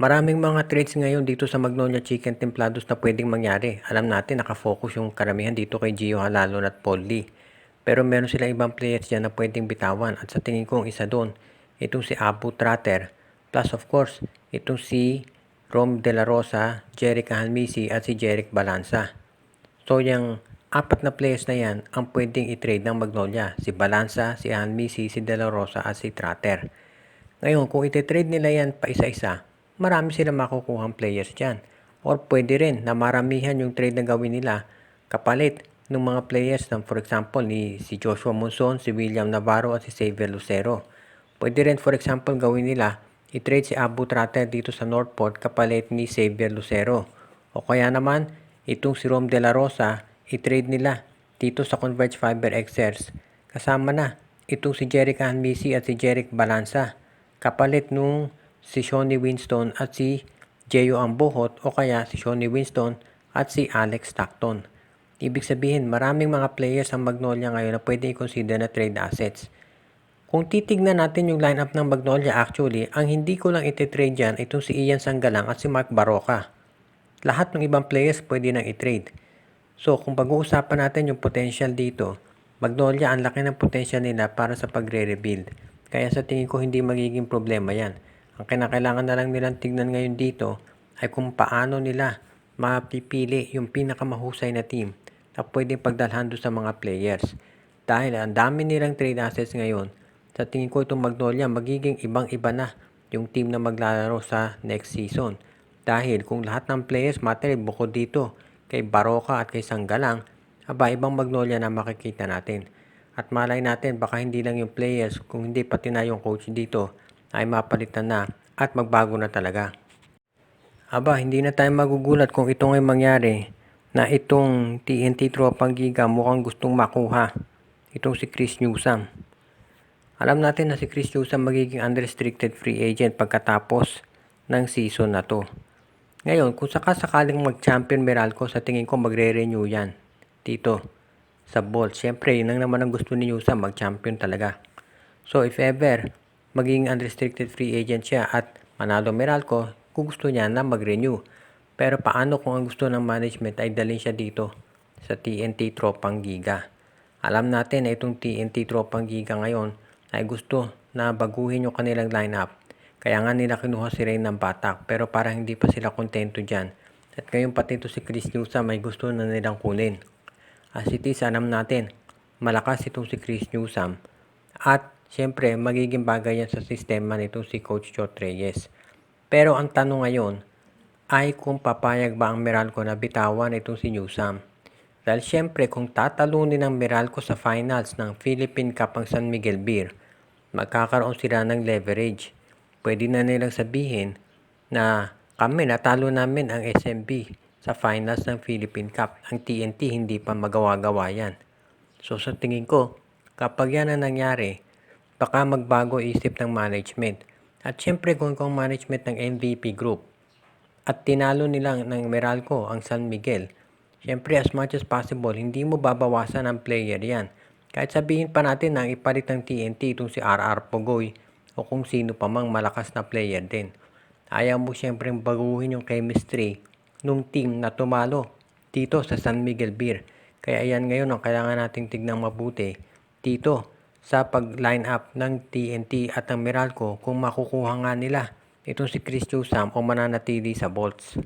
Maraming mga trades ngayon dito sa Magnolia Chicken Templados na pwedeng mangyari. Alam natin nakafocus yung karamihan dito kay Gio Halalon at Paul Lee. Pero meron silang ibang players dyan na pwedeng bitawan at sa tingin ko isa doon, itong si Abu Tratter. Plus of course, itong si Rom De La Rosa, Jeric Almisi at si Jeric Balanza. So yung apat na players na yan ang pwedeng i-trade ng Magnolia. Si Balanza, si Almisi, si De La Rosa at si Tratter. Ngayon, kung iti-trade nila yan pa isa-isa, marami silang makukuhang players dyan. Or pwede rin na maramihan yung trade na gawin nila kapalit ng mga players ng for example ni si Joshua Monson, si William Navarro at si Xavier Lucero. Pwede rin for example gawin nila i-trade si Abu Tratter dito sa Northport kapalit ni Xavier Lucero. O kaya naman itong si Rom De La Rosa i-trade nila dito sa Converge Fiber XRs kasama na itong si Jeric Almisi at si Jeric Balanza kapalit nung si Shawnee Winston at si Gio Ambohot o kaya si Shawnee Winston at si Alex Stockton. Ibig sabihin, maraming mga players ang Magnolia ngayon na pwede i-consider na trade assets. Kung titignan natin yung lineup ng Magnolia actually, ang hindi ko lang iti-trade dyan itong si Ian Sanggalang at si Mark Baroka. Lahat ng ibang players pwede nang i-trade. So kung pag-uusapan natin yung potential dito, Magnolia ang laki ng potential nila para sa pagre-rebuild. Kaya sa tingin ko hindi magiging problema yan. Ang kinakailangan na lang nilang tignan ngayon dito ay kung paano nila mapipili yung pinakamahusay na team na pwedeng pagdalhan doon sa mga players. Dahil ang dami nilang trade assets ngayon, sa tingin ko itong Magnolia magiging ibang-iba na yung team na maglalaro sa next season. Dahil kung lahat ng players matter bukod dito kay Baroka at kay Sanggalang, ibang Magnolia na makikita natin. At malay natin baka hindi lang yung players kung hindi pati na yung coach dito ay mapalitan na at magbago na talaga. Hindi na tayo magugulat kung ito ngay mangyari na itong TNT Tropang Giga mukhang gustong makuha itong si Chris Newsome. Alam natin na si Chris Newsome magiging unrestricted free agent pagkatapos ng season na to. Ngayon, kung sakaling mag-champion Meralco, sa tingin ko magre-renew yan dito sa Bolts. Siyempre, yun lang naman ang gusto ni Newsome, mag-champion talaga. So, if ever, maging unrestricted free agent siya at manalo Meralco, kung gusto niya na mag-renew. Pero paano kung ang gusto ng management ay dalhin siya dito sa TNT Tropang Giga? Alam natin na itong TNT Tropang Giga ngayon ay gusto na baguhin yung kanilang lineup. Kaya nga nila kinuha si Rain ng Batak pero parang hindi pa sila kontento dyan. At ngayon pati ito si Chris Newsome ay gusto na nilang kunin. As it is, alam natin, malakas itong si Chris Newsome. At siyempre, magiging bagay yan sa sistema nitong si Coach Chot Reyes. Pero ang tanong ngayon ay kung papayag ba ang Meralco na bitawan itong si Newsome. Dahil siyempre, kung tatalunin ng Meralco sa finals ng Philippine Cup ang San Miguel Beer, magkakaroon sila ng leverage. Pwede na nilang sabihin na kami natalo namin ang SMB sa finals ng Philippine Cup. Ang TNT hindi pa magawa-gawa yan. So sa tingin ko, kapag yan ang nangyari, baka magbago isip ng management. At syempre kung management ng MVP Group at tinalo nilang ng Meralco ang San Miguel, syempre as much as possible, hindi mo babawasan ang player yan. Kahit sabihin pa natin na ipalit ng TNT itong si RR Pogoy o kung sino pa mang malakas na player din. Ayaw mo syempre baguhin yung chemistry nung team na tumalo dito sa San Miguel Beer. Kaya yan ngayon ang kailangan nating tignang mabuti dito sa pag-line up ng TNT at ng Meralco kung makukuha nga nila itong si Chris Newsome o mananatili sa Bolts.